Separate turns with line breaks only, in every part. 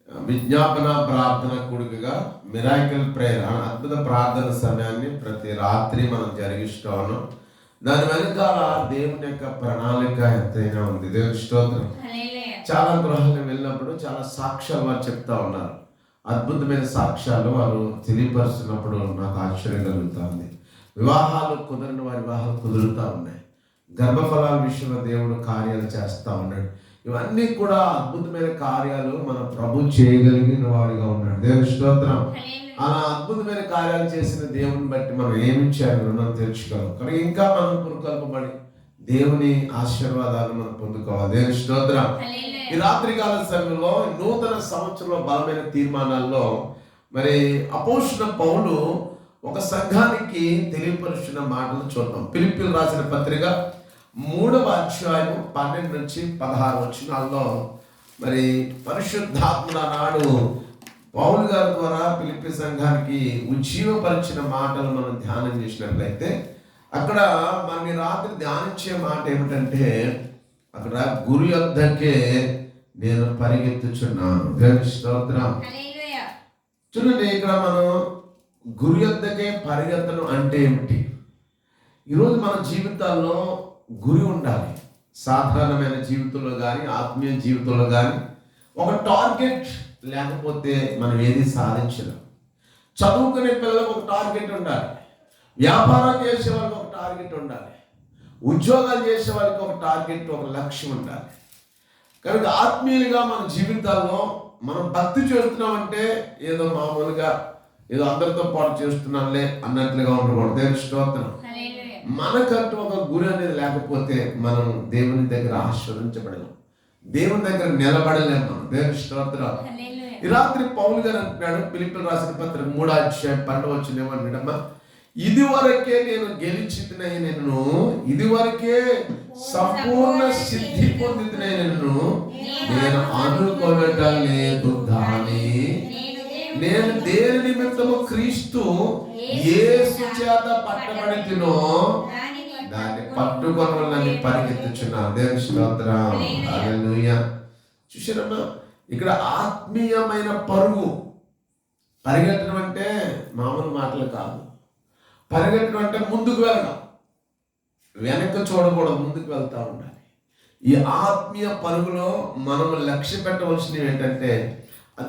విజ్ఞాపన ప్రార్థన కూడికగా miracle prayer అద్భుత ప్రార్థన సమయాన్ని ప్రతి రాత్రి మనం జరిగిస్తూ ఉన్నాం. దాని వెనకాల దేవుని యొక్క ప్రణాళిక ఎంతైనా ఉంది. దేవుని స్తోత్రం. చాలా గృహాలకు వెళ్ళినప్పుడు చాలా సాక్ష్యాలు వారు చెప్తా ఉన్నారు. అద్భుతమైన సాక్ష్యాలు వారు తెలియపరుస్తున్నప్పుడు నాకు ఆశ్చర్యం కలుగుతుంది. వివాహాలు కుదరని వారి వివాహాలు కుదురుతూ ఉన్నాయి. గర్భఫలాల విషయంలో దేవుడు కార్యాలు చేస్తూ ఉన్నాడు. ఇవన్నీ కూడా అద్భుతమైన కార్యాలు మన ప్రభు చేయగలిగిన వాడిగా ఉన్నాడు. దేవుని స్తోత్రం. అలా అద్భుతమైన కార్యాలు చేసిన దేవుని బట్టి మనం ఏమి చేయాలి మనం తెలుసుకోవాలి. కానీ ఇంకా మనం పురుకల్పబడి దేవుని ఆశీర్వాదాలు మనం పొందుకోవాలి. దేవుని స్తోత్రం. ఈ రాత్రికాల సమయంలో నూతన సంవత్సరంలో బలమైన తీర్మానాల్లో మరి అపోస్తలుడైన పౌలు ఒక సంఘానికి తెలియపరుస్తున్న మాటలు చూద్దాం. ఫిలిప్పీయులకు రాసిన పత్రిక 3వ అధ్యాయం 12 నుంచి 16 వచనాల్లో మరి పరిశుద్ధాత్మ నాడు పౌలు గారి ద్వారా ఫిలిప్పీ సంఘానికి ఉజ్జీవపరిచిన మాటలు మనం ధ్యానం చేసినట్లయితే అక్కడ మన రాత్రి ధ్యానించే మాట ఏమిటంటే అక్కడ గురి యొద్దకే నేను పరిగెత్తుచున్నాను. దేవుని స్తోత్రం. చూడండి, ఇక్కడ మనం గురి యొద్దకే పరిగెత్తడం అంటే ఏమిటి? ఈరోజు మన జీవితాల్లో గురి ఉండాలి. సాధారణమైన జీవితంలో కానీ ఆత్మీయ జీవితంలో కానీ ఒక టార్గెట్ లేకపోతే మనం ఏది సాధించలేం. చదువుకునే పిల్లలకు ఒక టార్గెట్ ఉండాలి. వ్యాపారం చేసే వాళ్ళకి ఒక టార్గెట్ ఉండాలి. ఉద్యోగాలు చేసే వాళ్ళకి ఒక టార్గెట్, ఒక లక్ష్యం ఉండాలి. కనుక ఆత్మీయులుగా మన జీవితాల్లో మనం భక్తి చేస్తున్నామంటే ఏదో మామూలుగా ఏదో అందరితో పాటు చేస్తున్నాంలే అన్నట్లుగా ఉండకూడదు. దేవుని స్తోత్రం. మనకంటూ ఒక గురి అనేది లేకపోతే మనం దేవుని దగ్గర ఆశీర్వదించబడలేం, దేవుని దగ్గర నిలబడలేము. దేవుని స్తోత్రం. ఈ రాత్రి పౌలు గారు అంటున్నాడు ఫిలిప్పీయులకు రాసిన పత్రిక 3వ అధ్యాయం 12వ వచనం ఏమంటాడమ్మా? ఇదివరకే నేను గెలిచినను, ఇదివరకే సంపూర్ణ సిద్ధి పొందినను నేను అనుకోవటం లేదు, కానీ నేను దేని నిమిత్తము క్రీస్తు యేసు చేత పట్టబడితినో దాన్ని పట్టుకొనవలని పరిగెత్తుచున్నాను. దేవుని స్తోత్రం. హల్లెలూయా. చూశారమ్మా, ఇక్కడ ఆత్మీయమైన పరుగు. పరిగెత్తడం అంటే మామూలు మాటలు కాదు. పరిగెత్తడం అంటే ముందుకు వెళ్ళడం, వెనక్కి చూడకూడదు, ముందుకు వెళ్తూ ఉండాలి. ఈ ఆత్మీయ పరుగులో మనం లక్ష్య పెట్టవలసినవి ఏంటంటే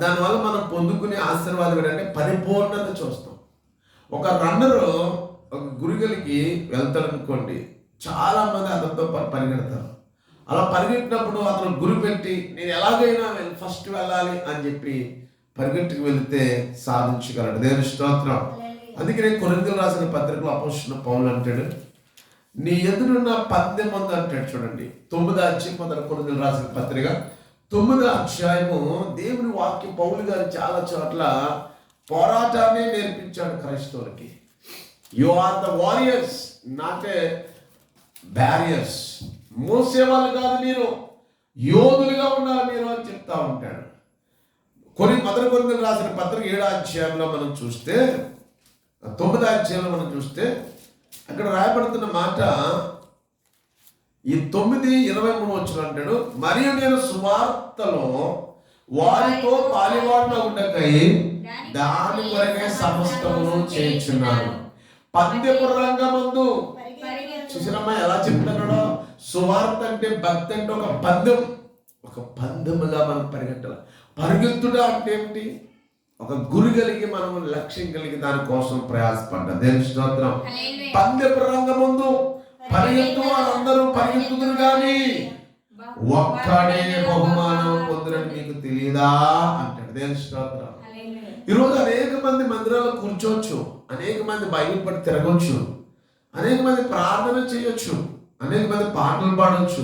దానివల్ల మనం పొందుకునే ఆశీర్వాదం ఏంటంటే పరిపూర్ణత చూస్తాం. ఒక రన్నరు ఒక గురిగలికి వెళ్తాడు అనుకోండి, చాలా మంది అతనితో పరిగెడతారు. అలా పరిగెట్టినప్పుడు అతను గురి పెట్టి నేను ఎలాగైనా ఫస్ట్ వెళ్ళాలి అని చెప్పి పరిగెట్టుకు వెళితే సాధించగలడు. దేవుని స్తోత్రం. అందుకే నేను కొరింథీయులకు రాసిన పత్రికలో అపోస్తలుడైన పౌలు అంటాడు, నీ ఎదురున్న 10 మంది అంటాడు. చూడండి, 9వ అధ్యాయం కొరింథీయులకు రాసిన పత్రిక 9వ అధ్యాయము. దేవుని వాక్యం పౌలు గారు చాలా చోట్ల పోరాటాన్ని నేర్పించాడు క్రైస్తవులకి. You are the warriors, not a barriers. మోసేవాళ్ళు కాదు మీరు, యోధులుగా ఉండాలి మీరు అని చెప్తా ఉంటాడు. మొదటి కొరింథీయులకు రాసిన పత్రిక 7వ అధ్యాయంలో మనం చూస్తే, 9వ అధ్యాయంలో మనం చూస్తే అక్కడ రాయబడుతున్న మాట ఈ 9:23 వచనం అంటాడు, మరియు నేను సువార్తలో వారితో పాలివాడిన ఉండకై దాని కొరకే సమస్తమును చేయుచున్నాను. పందెపు రంగమందు. చూసినమ్మా ఎలా చెప్తున్నాడో, సువార్త అంటే భక్తి అంటే ఒక పందెం, ఒక పందెముగా మనం పరిగెట్టాలి. పరిగెత్తుడా అంటే ఏమిటి? ఒక గురి కలిగి మనం లక్ష్యం కలిగి దానికోసం ప్రయాసపడ్డా. దేవుని స్తోత్రం. పందెపు రంగమందు పరిగెత్తు వారందరూ పరిగెత్తుదురు కానీ ఒక్కడే బహుమానం పొందురని మీకు తెలియదా అంటాడు. దేవుని స్తోత్రం. ఈరోజు అనేక మంది మందిరాల్లో కూర్చోవచ్చు, అనేక మంది బైబిల్ పట్టి తిరగవచ్చు, అనేక మంది ప్రార్థన చేయొచ్చు, అనేక మంది పాటలు పాడవచ్చు,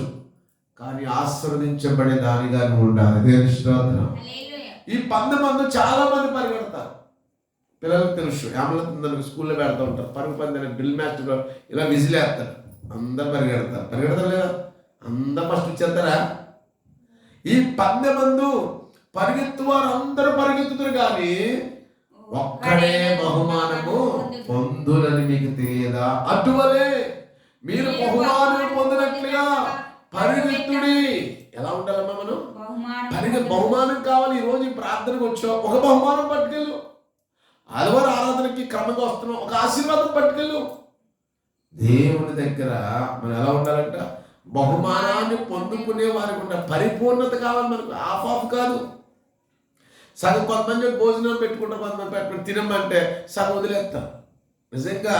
కానీ ఆశీర్వదించబడే దానిగా ఉండాలి. దేవుని స్తోత్రం. ఈ 10 మంది చాలా మంది పరిగెడతారు. పిల్లలకు తెలుసు, ఏమవుతుందని స్కూల్లో పెడతా ఉంటారు, పరుగు పంది డ్రిల్ మాస్టర్ ఇలా విజిలేస్తారు, అందరు పరిగెడతారు. పరిగెడతారు లేదా? అందరు ఫస్ట్ వచ్చేస్తారా? ఈ 10 మంది పరిగెత్తు వారు అందరూ పరిగెత్తుతారు కానీ ఒక్కడే బహుమానము పొందులని మీకు తెలియదా? అటువలే మీరు బహుమానం పొందినట్లుగా పరిగెత్తుడి. ఎలా ఉండాలమ్మా మనం?
బహుమానం
బహుమానం కావాలి. ఈరోజు ఈ ప్రార్థనకు వచ్చావు, ఒక బహుమానం పట్టుకెళ్ళు. ఆదివారం ఆరాధనకి క్రమంగా వస్తున్నాం, ఒక ఆశీర్వాదం పట్టుకెళ్ళు. దేవుని దగ్గర మనం ఎలా ఉండాలంట? బహుమానాన్ని పొందుకునే వారికి ఉన్న పరిపూర్ణత కావాలి మనకు. ఆఫ్ కాదు. సగం కొంతమంది భోజనం పెట్టుకుంటాం, కొంతమంది పెట్టుకుని తినమంటే సగం వదిలేస్తాం. నిజంగా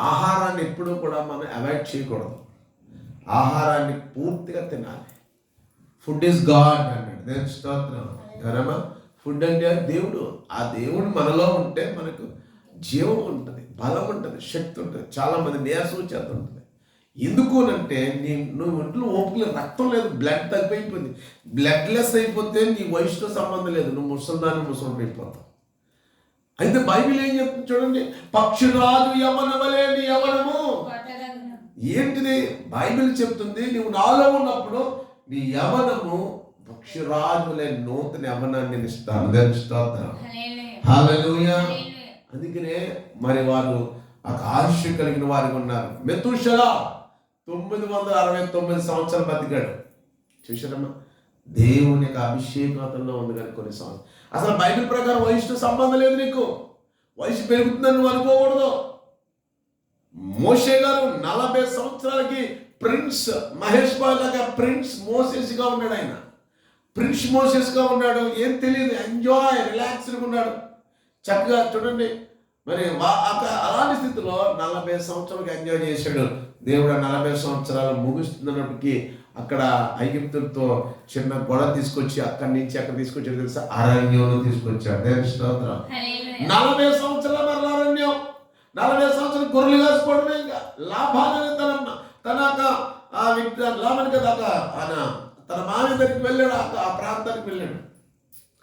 ఆహారాన్ని ఎప్పుడూ కూడా మనం అవాయిడ్ చేయకూడదు. ఆహారాన్ని పూర్తిగా తినాలి. ఫుడ్ ఈజ్ గాడ్ అన్నాడు. దేవుని స్తోత్రం. ఎవరమ్మా? ఫుడ్ అంటే దేవుడు. ఆ దేవుడు మనలో ఉంటే మనకు జీవం ఉంటుంది, బలం ఉంటుంది, శక్తి ఉంటుంది. చాలామంది నీరసం చేత ఉంటుంది. ఎందుకు అంటే నువ్వు ఒంట్లో ఓపిక లేదు, రక్తం లేదు, బ్లడ్ తగ్గిపోయింది. బ్లడ్ లెస్ అయిపోతే నీ వయసుతో సంబంధం లేదు, నువ్వు ముసలి అయిపోతావు. అయితే బైబిల్ ఏం చెప్తుంది చూడండి, పక్షిరాజు యవన వలె నీ యవనము. ఏంటిది? బైబిల్ చెప్తుంది నువ్వు నాలో ఉన్నప్పుడు నీ యవనము పక్షిరాజులే నూతన యవనాన్ని ఇస్తాను. స్తోత్రం. హల్లెలూయా. అందుకనే మరి వారు ఆ ఆయుష్ కలిగిన వారికి ఉన్నారు. మెతూషెలా 969 సంవత్సరాలు బతికాడు. చూసారమ్మా, దేవుని యొక్క అభిషేకంలో ఉంది కానీ కొన్ని సంవత్సరాలు. అసలు బైబిల్ ప్రకారం వయసుతో సంబంధం లేదు. నీకు వయసు పెరుగుతుందని నువ్వు అనుకోకూడదు. మోషే గారు 40 సంవత్సరాలకి ప్రిన్స్ మహేష్ బాబు లాగా ప్రిన్స్ మోసెస్గా ఉన్నాడు. ఆయన ప్రిన్స్ మోసెస్గా ఉన్నాడు. ఏం తెలియదు, ఎంజాయ్ రిలాక్స్డ్గా ఉన్నాడు చక్కగా. చూడండి మరి అలాంటి స్థితిలో 40 సంవత్సరాలకు ఎంజాయ్ చేశాడు. దేవుడు 40 సంవత్సరాలు ముగుస్తున్నప్పటికీ అక్కడ ఐగుప్తులతో చిన్న గొడవ తీసుకొచ్చి అక్కడి నుంచి అక్కడ తీసుకొచ్చాడు తెలుసా? అరణ్యంలో తీసుకొచ్చాడు. దేవుని స్తోత్రం. 40 సంవత్సరాల మరల అరణ్యం, 40 సంవత్సరాలు గొర్రెలు కాసుకోవడమే. ఇంకా లాభాలని లాభానికి దాకా ఆయన తన మామి దగ్గరికి వెళ్ళాడు. ఆ ప్రాంతానికి వెళ్ళాడు.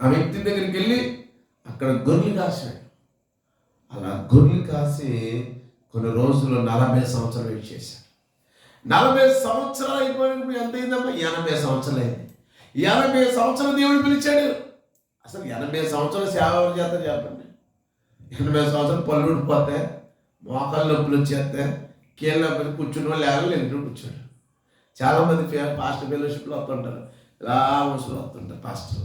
ఆ వ్యక్తి దగ్గరికి వెళ్ళి అక్కడ గొర్రెలు కాశాడు. అలా గొర్రెలు కాసి కొన్ని రోజులు 40 సంవత్సరాలు వెయిట్ చేశాడు. 40 సంవత్సరాలు అయిపోయినప్పుడు ఎంత అయిందమ్మా? 80 సంవత్సరాలు అయింది. 80 సంవత్సరాలు దేవుడు పిలిచాడు. అసలు 80 సంవత్సరాలు సేవ ఎవరు చేస్తారు చెప్పండి? 80 సంవత్సరాలు పళ్ళు ఊడిపోతే, మోకాళ్ళు నొప్పులు వచ్చేస్తే, కీళ్ళ నొప్పులు కూర్చున్న వాళ్ళు ఎవరు ఇంట్లో కూర్చోడు. చాలామంది పాస్టర్ ఫెలోషిప్లో వస్తుంటారు, ఇలా ముసలు వస్తుంటారు పాస్టర్.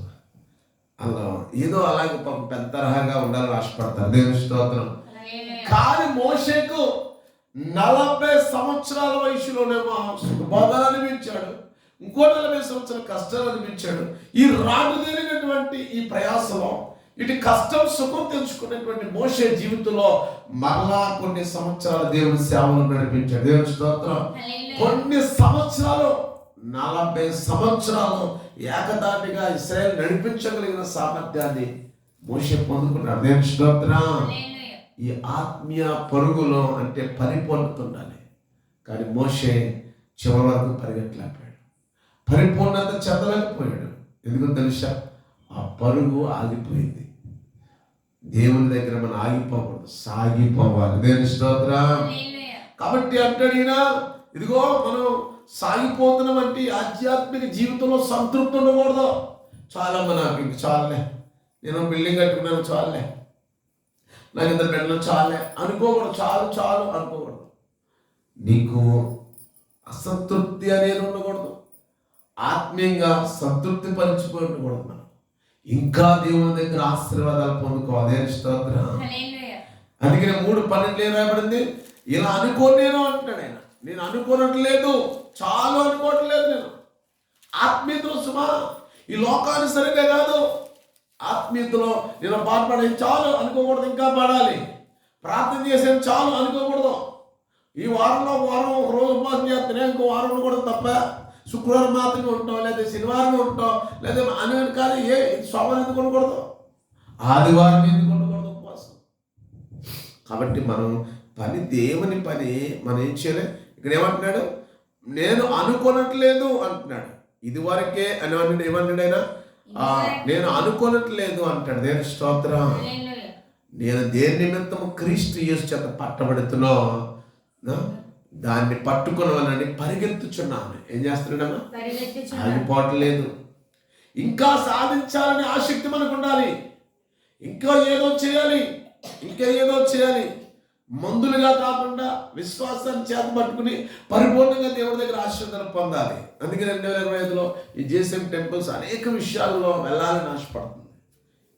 అలా ఏదో అలాగే పాపం పెద్ద తరహాగా ఉండాలని ఆశపడతారు. దేవుని స్తోత్రం. కానీ మోషేకు 40 సంవత్సరాల వయసులోనేమో సుఖభోగాలు అనిపించాడు, ఇంకో 40 సంవత్సరాల కష్టాలు అనిపించాడు. ఈ రాటు తేలినటువంటి ఈ ప్రయాసలో ఇటు కష్టం సుఖం తెలుసుకున్నటువంటి మోషే జీవితంలో మరలా కొన్ని సంవత్సరాల దేవుని సేవలు నడిపించాడు. దేవుని స్తోత్రం. కొన్ని సంవత్సరాలు 40 సంవత్సరాలు ఏకదాటిగా ఇశ్రాయేలు నడిపించగలిగిన సామర్థ్యాన్ని మోషే పొందుకున్నాడు. దేవుని స్తోత్రం. ఈ ఆత్మీయ పరుగులో అంటే పరిపూర్ణత ఉండాలి. కానీ మోషే చివరి వరకు పరిగెట్టలేకపోయాడు, పరిపూర్ణత చెందలేకపోయాడు. ఎందుకు తెలుసా? ఆ పరుగు ఆగిపోయింది. దేవుని దగ్గర మనం ఆగిపోకూడదు, సాగిపోవాలి. దేవుని స్తోత్రం. కాబట్టి అంటాడు ఈయన, ఇదిగో మనం సాగిపోతున్నాం అంటే ఆధ్యాత్మిక జీవితంలో సంతృప్తి ఉండకూడదు. చాలమ్మా, నాకు ఇంక చాలే, నేను బిల్డింగ్ కట్టుకున్నాను చాలే, నాకు ఇంత బిడ్డలు చాలే అనుకోకూడదు. చాలు చాలు అనుకోకూడదు. నీకు అసంతృప్తి అనేది ఉండకూడదు. ఆత్మీయంగా సంతృప్తి పరుచుకొని ఉండకూడదు. మనం ఇంకా దేవుని దగ్గర ఆశీర్వాదాలు పొందుకోవాలి. స్తోత్రం. అందుకనే 3:12 రాయబడింది, ఇలా అనుకోనేను అంటాడు ఆయన. నేను అనుకోనట్లేదు, చాలు అనుకోవట్లేదు. నేను ఆత్మీయతలో సుమా ఈ లోకానుసరిగా కాదు, ఆత్మీయతలో నేను పాటపడే చాలు అనుకోకూడదు, ఇంకా పాడాలి. ప్రార్థన చేసేది చాలు అనుకోకూడదు. ఈ వారంలో వారం ఒక రోజు ఉపవాసం చేస్తేనే ఇంకో వారం ఉండకూడదు తప్ప, శుక్రవారం మాత్రమే ఉంటాం, లేదా శనివారం ఉంటాం, లేదా అని కాదు. సోమవారం ఎందుకు ఉండకూడదు, ఆదివారం ఎందుకు ఉండకూడదు ఉపవాసం? కాబట్టి మనం దేవుని పని మనం ఏం చేయలే. ఇక్కడ ఏమంటున్నాడు? నేను అనుకోనట్లేదు అంటున్నాడు. ఇది వరకే అని ఏమన్నాడు ఆయన? నేను అనుకోనట్లేదు అంటాడు. దేవుని స్తోత్రం. నేను దేని నిమిత్తం క్రీస్తు యేసు చేత పట్టబడుతున్నా దాన్ని పట్టుకున్నానని పరిగెత్తుచున్నాను. ఏం చేస్తున్నాడమ్మా? ఆగిపోవట్లేదు. ఇంకా సాధించాలని ఆసక్తి మనకు ఉండాలి. ఇంకా ఏదో చేయాలి, ఇంకా ఏదో చేయాలి. మందులుగా కాకుండా విశ్వాసాన్ని చేత పట్టుకుని పరిపూర్ణంగా దేవుడి దగ్గర ఆశీర్వాదం పొందాలి. అందుకే 2025లో ఈ జేసీఎం టెంపుల్స్ అనేక విషయాల్లో వెళ్ళాలని ఆశపడుతుంది.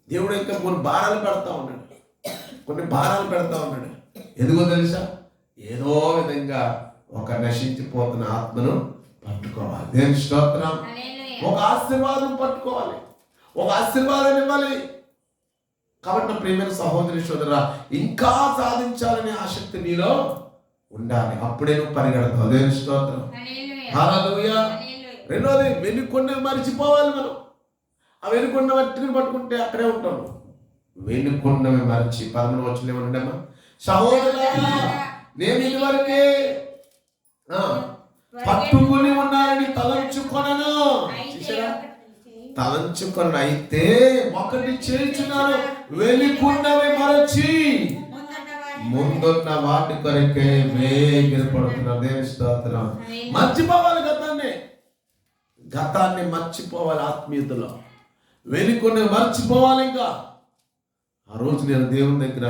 దేవుడు ఇంకా కొన్ని భారాలు పెడతా ఉన్నాడు. ఎందుకో తెలుసా? ఏదో విధంగా ఒక నశించిపోతున్న ఆత్మను పట్టుకోవాలి. దేవుని స్తోత్రం. ఒక ఆశీర్వాదం పట్టుకోవాలి, ఒక ఆశీర్వాదాన్ని ఇవ్వాలి. కాబట్టి నా ప్రియమైన సహోదరి సోదరా, ఇంకా సాధించాలనే ఆసక్తి నీలో ఉండాలి. అప్పుడే నువ్వు పరిగెడతావు. దేవుని స్తోత్రం. హల్లెలూయా. రెండోది, వెనుకొన్నవి మర్చిపోవాలి. మనం ఆ వెనుకొన్న వాటిని పట్టుకుంటే అక్కడే ఉంటాం. వెనుకొన్నవి మర్చి 11 వచనం ఏమన్నాడమ్మా? సహోదరా, నేను ఇదివరకే పట్టుకుని ఉన్నానని తలంచుకొనను. తలంచుకొని అయితే ఒకటి చేస్తున్నాను, వెనుకున్నవి మరచి ముందున్న వాటి కొరకే వేగిరపడుతున్నా. దేవుని స్తోత్రం. మర్చిపోవాలి గతాన్ని మర్చిపోవాలి. ఆత్మీయతలో వెనుకున్నవి మర్చిపోవాలి. ఇంకా ఆ రోజు నేను దేవుని దగ్గర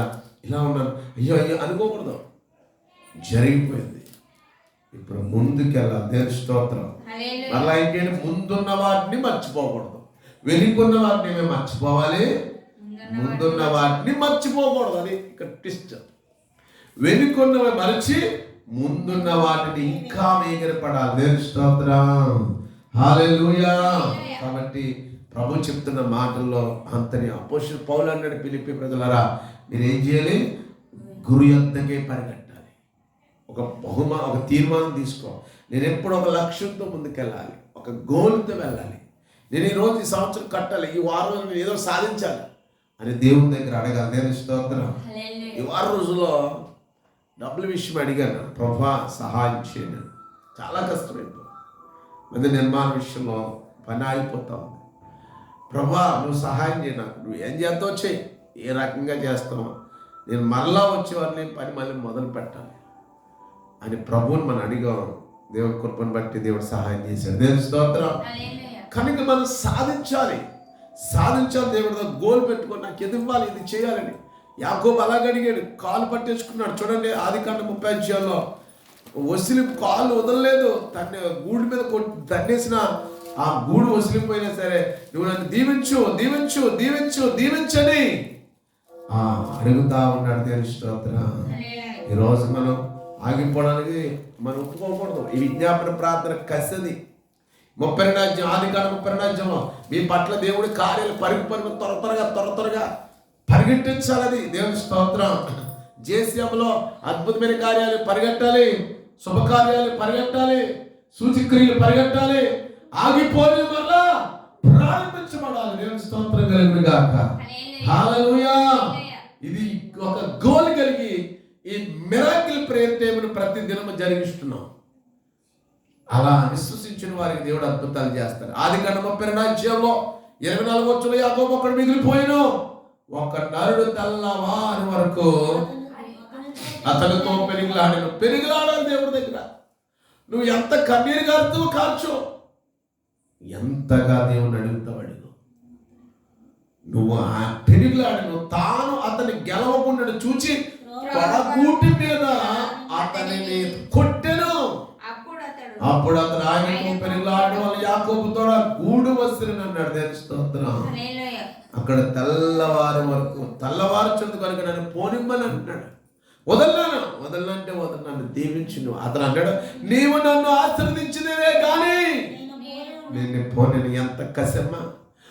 ఇలా ఉన్నాను, అయ్యో అనుకోకూడదు, జరిగిపోయింది. ఇప్పుడు ముందుకెళ్ళాలి. దేవుని స్తోత్రం. అలా ఇంకేంటి, ముందున్న వాటిని మర్చిపోకూడదు, వెనుకున్న వాటిని మేము మర్చిపోవాలి, ముందున్న వాటిని మర్చిపోకూడదు. అది ఇక్కడ ట్విస్ట్. వెనుకున్నవి మరచి ముందున్న వాటిని ఇంకా వేగిరపడాలి. దేవుని స్తోత్రం. హల్లెలూయా. కాబట్టి ప్రభు చెప్తున్న మాటల్లో అంతని అపోస్తలుడు పౌలు అన్నాడు, ఫిలిప్పీ ప్రజలారా, మీరు ఏం చేయాలి? గురు యొద్దకే పరిగెట్టాలి. ఒక తీర్మానం తీసుకో. నేను ఎప్పుడు ఒక లక్ష్యంతో ముందుకెళ్ళాలి, ఒక గోల్తో వెళ్ళాలి. నేను ఈరోజు ఈ సంవత్సరం కట్టాలి, ఈ వారం నేను ఏదో సాధించాలి అని దేవుని దగ్గర అడగాలి. దేవుని స్తోత్రం. ఈ వారం రోజుల్లో డబ్బుల విషయం అడిగాను, ప్రభా సహాయం చేయను. చాలా కష్టమైపోయింది. మంది నిర్మాణ విషయంలో పని ఆగిపోతా ఉంది. ప్రభా నువ్వు సహాయం చేయ, నాకు నువ్వు ఏం చేస్తావు చేయి, ఏ రకంగా చేస్తావో, నేను మరలా వచ్చేవారిని పని మళ్ళీ మొదలు పెట్టాలి అని ప్రభువుని మనం అడిగాం. దేవుడి కృపను బట్టి దేవుడు సహాయం చేశాడు. దేవుని స్తోత్రం. కనుక మనం సాధించాలి. దేవుడితో గోల్ పెట్టుకొని నాకు ఇది ఇవ్వాలి, ఇది చేయాలని. యాకోబు అలాగ అడిగాడు, కాలు పట్టేసుకున్నాడు. చూడండి ఆదికాండం 30 అధ్యాయంలో వసిలి కాలు వదలలేదు, తన గూడు మీద తన్నేసిన ఆ గూడు వసిలిపోయినా సరే, నువ్వు నన్ను దీవించని అడుగుతా ఉన్నాడు. దేవుని స్తోత్రం. ఈరోజు మనం ఆగిపోవడానికి మనం ఒప్పుకోకూడదు. ఈ విజ్ఞాపన ప్రార్థన కసిది. 32 అధ్యాయం ఆదికాండం 32 అధ్యాయంలో మీ పట్ల దేవుడి కార్యాలు త్వరగా పరిగెట్టించాలి. అది దేవుని స్తోత్రం. జేసీఎంలో అద్భుతమైన కార్యాలు పరిగెట్టాలి, శుభకార్యాలు పరిగెట్టాలి, సూచక్రియలు పరిగెట్టాలి. ఆగిపోయి వల్ల ప్రారంభించబడాలి. దేవుని స్తోత్రం కలుగును గాక. హల్లెలూయా. ఇది ఒక గోల్ కలిగి ఈ మిరాకిల్ ప్రేయర్ టైంను ప్రతి దినము జరిగిస్తున్నాం. అలా విశ్వసించిన వారికి దేవుడు అద్భుతాలు చేస్తారు. ఆదికాండం 32 అధ్యాయంలో 24 వచనంలో యాకోబు ఒక్కడు మిగిలిపోయాను. ఒక నరుడు తెల్లవారి వరకు అతనితో పెరిగిలాడాలి దేవుడి దగ్గర. నువ్వు ఎంత కన్నీరు కార్చు, ఎంతగా దేవుని అడుగుతావు అడుగు. నువ్వు ఆ పెరిగిలాడను తాను అతని గెలవకుండా చూచి పడగూటి మీద అతనిని కొట్టెను. అప్పుడు అతను ఆయనతో పెరిగిలాడడం వల్ల యాకోబుతో గూడు వసిరిని అన్నాడు. దేవుని స్తోత్రం. అక్కడ తెల్లవారి వరకు తెల్లవారుచుంది కనుక నన్ను పోనిమ్మని అంటున్నాడు. వదలనంటే నన్ను దీవించును. అతను అన్నాడు, నీవు నన్ను ఆశీర్వదించినవే కానీ నేను పోనీ. ఎంత కసమ్మ,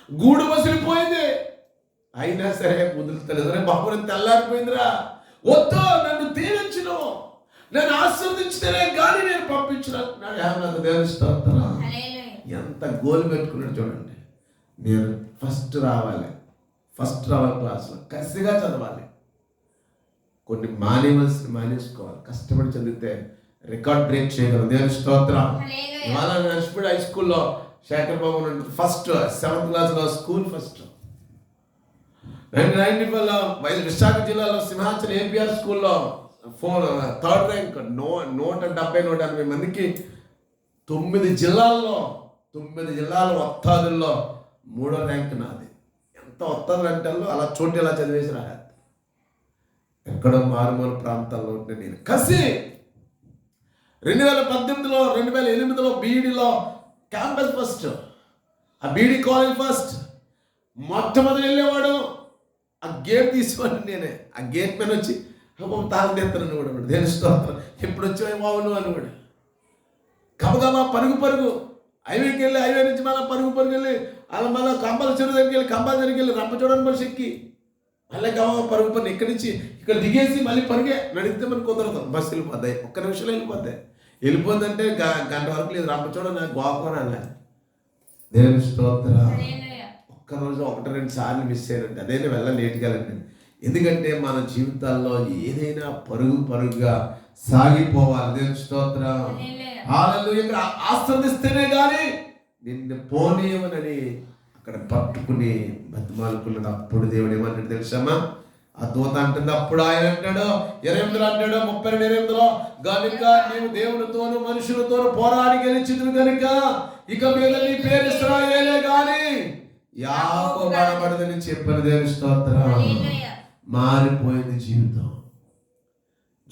గూడు వసిలిపోయింది, అయినా సరే ముదులుతలేదు. బాబు తెల్లారిపోయిందిరా, వద్దు నన్ను దీవించును, నన్ను ఆశీర్వదించినవే కానీ నేను పంపించున్నాడు. దేవుని స్తోత్రం. ఎంత గోలు పెట్టుకున్నాడు చూడండి. నేను ఫస్ట్ రావాలి క్లాస్లో, కసిగా చదవాలి. కొన్ని మానేసుకోవాలి. కష్టపడి చదివితే రికార్డ్ బ్రేక్ చేయగలం. దేవుని స్తోత్రం. ఇవాళ నర్సిపూడి హై స్కూల్లో శేఖర్ బాబు ఫస్ట్ 7th క్లాస్లో స్కూల్ ఫస్ట్. 1995లో విశాఖ జిల్లాలో సింహాచలం ఏపీఆర్ స్కూల్లో 3rd ర్యాంక్. 170-180 మందికి 9 జిల్లాల వత్తాదుల్లో 3వ ర్యాంక్ నాది. ఎంత వత్తాదులు అంటే అలా చోటు ఎలా చదివేసి రాదు. ఎక్కడో మారుమూల ప్రాంతాల్లో ఉంటే నేను కసి 2018లో 2008లో బీఈడీలో క్యాంపస్ ఫస్ట్, ఆ బీఈడీ కాలేజ్ ఫస్ట్. మొట్టమొదటి వెళ్ళేవాడు ఆ గేట్ తీసేవాడు నేనే. ఆ గేట్ మీద వచ్చి తాగుదేస్తాను కూడా దేని స్తోత్రం, ఎప్పుడు వచ్చావు బావును అనేవాడు. గబగబా పరుగు హైవేకి వెళ్ళి, హైవే నుంచి మళ్ళీ పరుగు వెళ్ళి అలా మళ్ళీ కంబాల చెరువు దగ్గరికి వెళ్ళి, కంబాల దగ్గరికి వెళ్ళి రంప చూడని మనిషి ఎక్కి మళ్ళీ గబగబా పరుగు ఇక్కడి నుంచి ఇక్కడ దిగేసి మళ్ళీ పరుగే నడిస్తే మనకు కుదరదు. బస్సు వెళ్ళిపోద్దాయి, ఒక్క నిమిషంలో వెళ్ళిపోద్దంటే గంట వరకు లేదు. రంప చూడ నాకు గోపనాలే. దేవుని స్తోత్ర. ఒక్కరోజు 1-2 సార్లు మిస్ అయ్యారంటే అదైనా లేట్గా వెళ్ళండి. ఎందుకంటే మన జీవితాల్లో ఏదైనా పరుగుగా సాగిపోవాలి. దేవుని స్తోత్ర. హల్లెలూయా. ఆశ్రదిస్తేనే కానీ నిన్ను పోనీయమనని అక్కడ పట్టుకుని బతిమాలుకున్నాడు. అప్పుడు దేవుడు ఏమంటాడు తెలుసామా? ఆ దూత అంటుంది, అప్పుడు ఆయన అంటాడు 28 అంటాడు 32 కనుక నీవు దేవునితోను మనుషులతోను పోరాడి గెలిచిదురు కనుక ఇక మీద నీ పేరు ఇశ్రాయేలే గాని యాకోబు అనబడదని చెప్పిన. దేవుని స్తోత్రం. మారిపోయింది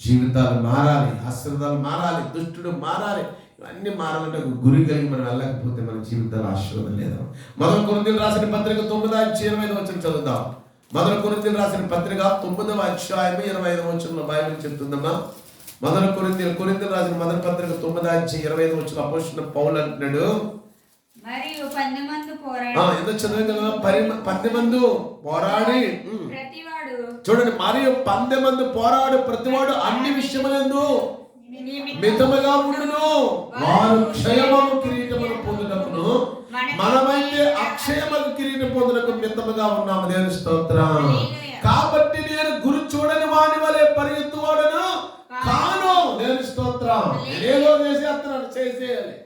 జీవితాలు మారాలి, ఆశ్రదాలు మారాలి, దుష్టుడు మారాలి. ఇవన్నీ మారాలంటే ఒక గురి కలిగి మనం వెళ్ళకపోతే మన జీవితాలు ఆశీర్వాదం లేదా. 1 కొరింథీయులకు రాసిన పత్రిక 9:25 చదువుదాం. 1 కొరింథీయులకు రాసిన పత్రిక 9:25 బైబిల్ చెప్తుందమ్మా. 1 కొరింథీయులకు రాసిన మొదటి పత్రిక 9:25 అపోస్తలుడైన పౌలు అంటున్నాడు,
మరియు 10 మంది పోరాడి
చూడండి, మరియు 10 మంది పోరాడు ప్రతివాడు అన్ని విషయములందు మితముగా ఉండును, వారు క్షయమగు కిరీటమును పొందుటకును మనమైతే అక్షయమగు కిరీటం పొందుటకు మితముగా ఉన్నాము. దేవుని స్తోత్రం. కాబట్టి నేను గురి చూడని వాని వలె పరిగెత్తువాడను కాను. దేవుని స్తోత్రం. ఏదో చేసేస్తున్నాను, చేసేయాలి,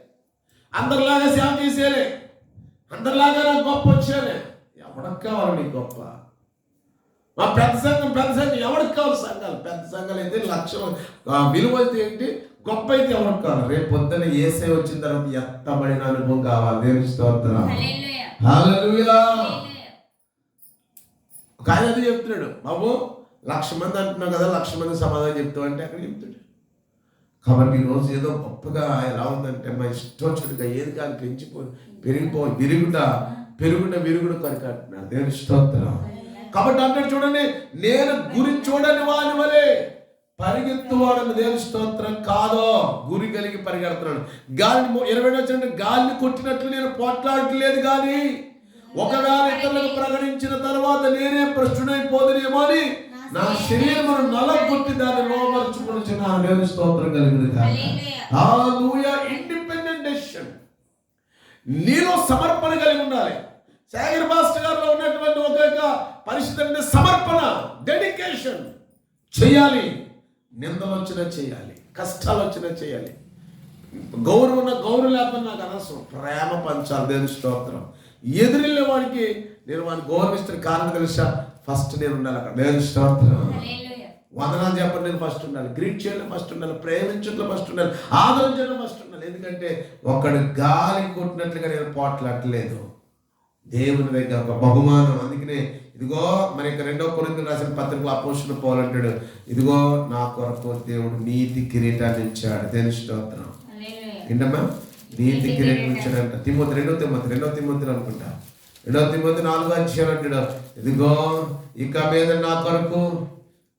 అందరిలాగా సేవ చేసేయాలి, అందరిలాగా నాకు గొప్ప వచ్చేయాలి. ఎవరికి కావాలి నీకు గొప్ప? మా పెద్ద సంఘం ఎవరికి కావాలి? సంఘాలు పెద్ద సంఘాలు అయితే లక్ష్యం విలువ అయితే ఏంటి, గొప్ప అయితే ఎవరికి కావాలి? రేపు పొద్దున్న యేసే వచ్చిన తర్వాత ఎత్తబడిన అనుభవం కావాలి. దేవుని స్తోత్రం. హల్లెలూయా. ఒక ఆయన అది చెప్తున్నాడు, బాబు 1,00,000 మంది అంటున్నావు కదా, 1,00,000 మంది సమాధానం చెప్తావు అంటే అక్కడ చెప్తాడు. కాబట్టి ఈరోజు ఏదో గొప్పగా ఎలా ఉందంటే మా ఇష్టోచుడుగా ఏది కానీ పెరుగుట విరుగుడు కొరకు అంటున్నాడు. దేవుని స్తోత్రం. కాబట్టి అంటే చూడండి, నేను గురి చూడని వాని వలె పరిగెత్తువాడని. దేవుని స్తోత్రం. కాదో గురి కలిగి పరిగెడుతున్నాడు. గాలిని 20 వచ్చినట్టు గాలిని కొట్టినట్లు నేను పోట్లాడట్లేదు, కానీ ఒకవేళ ఇతరులకు ప్రకటించిన తర్వాత నేనే భ్రష్టుడైపోదునేమో అని నా శరీరమును నలగొట్టి దాన్ని లోపరుచుకుని దేవుని స్తోత్రం కలిగింది. హల్లెలూయా. Independent decision. నీలో సమర్పణ కలిగి ఉండాలి. సాగర్ మాస్టర్ గారిలో ఉన్నటువంటి ఒక పరిస్థితి సమర్పణ, డెడికేషన్. చేయాలి, నిందలు వచ్చినా చేయాలి, కష్టాలు వచ్చినా చేయాలి. గౌరవం లేకపోతే నాకు అనవసరం, ప్రేమ పంచాలి. దేవుని స్తోత్రం. ఎదురెళ్ళే వాడికి నేను వాడిని గౌరవిస్తున్న కారణం తెలుసా? ఫస్ట్ నేను ఉండాలి అక్కడ. దేవుని స్తోత్రం. వందనాలు చెప్పండి, నేను ఫస్ట్ ఉండాలి, గ్రీట్ చేయడం ఫస్ట్ ఉండాలి, ప్రేమించడం ఫస్ట్ ఉండాలి, ఆదరించడం ఫస్ట్ ఉండాలి. ఎందుకంటే ఒకడు గాలి కొట్టినట్లుగా నేను పోట్లాడలేదు. దేవుని దగ్గర ఒక బహుమానం. అందుకనే ఇదిగో మరి 2 కొరింథీయులకు రాసిన పత్రికలో అపోస్తలుడు పౌలు అంటాడు, ఇదిగో నా కొరకు దేవుడు నీతి కిరీటాన్ని ఇచ్చాడు. దేవుని స్తోత్రం. ఏంటమ్మా? నీతి కిరీటం ఇచ్చాడంట. 2 తిమోతి అనుకుంటా, 2 తిమోతి 4 అంటాడు, ఇదిగో ఇక మీద నా కొరకు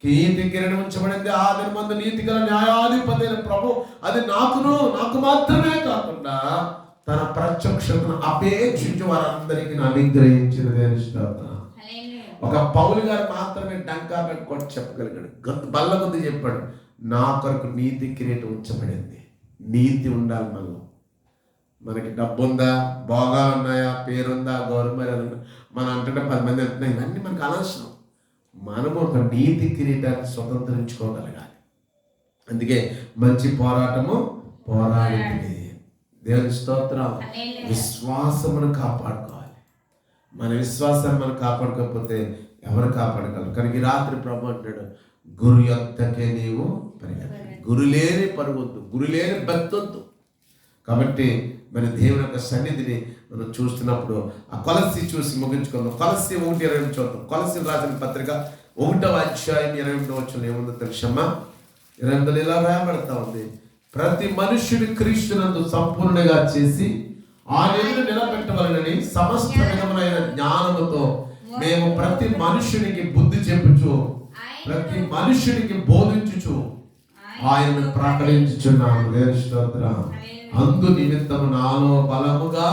నీతి కిరీటం ఉంచబడింది. ఆదిని మందు నీతి గల న్యాయాధిపతి అయిన ప్రభు అది నాకు మాత్రమే కాకుండా తన ప్రత్యక్షతను అపేక్షించి వారందరికీ అనుగ్రహించిన. దేవుని స్తోత్రం. ఒక పౌలు గారు మాత్రమే డంకా కొట్టి చెప్పగలిగాడు, బల్ల కొద్ది చెప్పాడు, నా కొరకు నీతి కిరీటం ఉంచబడింది. నీతి ఉండాలి మనలో. మనకి డబ్బు ఉందా, భోగాలు ఉన్నాయా, పేరుందా, గౌరవం మనం అంటే 10 మంది అంటున్నాయి, ఇవన్నీ మనకు అనవసరం. మనము ఒక నీతి కిరీటాన్ని స్వతంత్రించుకోగలగాలి. అందుకే మంచి పోరాటము పోరాడింది. దేవుని స్తోత్రం. విశ్వాసమును కాపాడుకోవాలి. మన విశ్వాసాన్ని మనం కాపాడుకోకపోతే ఎవరు కాపాడగలరు? కనుక ఈ రాత్రి ప్రభు అంటాడు, గురు యొద్దకే నీవు పరిగెత్తాలి. గురు లేని పరుగొద్దు, గురు లేని భక్తొద్దు. కాబట్టి మరి దేవుని యొక్క సన్నిధిని మనం చూస్తున్నప్పుడు ఆ కొలసి చూసి ముగించుకుందాం. కొలసి 1:20 చూద్దాం. కొలసి రాసిన పత్రిక 1వ అధ్యాయం 28వ వచనం ఏముందో తెలుసమ్మా? 28 ఇలా రాయబడతా ఉంది, ప్రతి మనుష్యుడి క్రీస్తునందు సంపూర్ణంగా చేసి ఆయన నిలబెట్టవలనని సమస్త విధములైన జ్ఞానముతో మేము ప్రతి మనుష్యునికి బుద్ధి చెప్పుచు ప్రతి మనుష్యునికి బోధించుచు ఆయనను ప్రకటించుచున్నాము. దేవుని స్తోత్రం. అందు నిమిత్తము నాలో బలముగా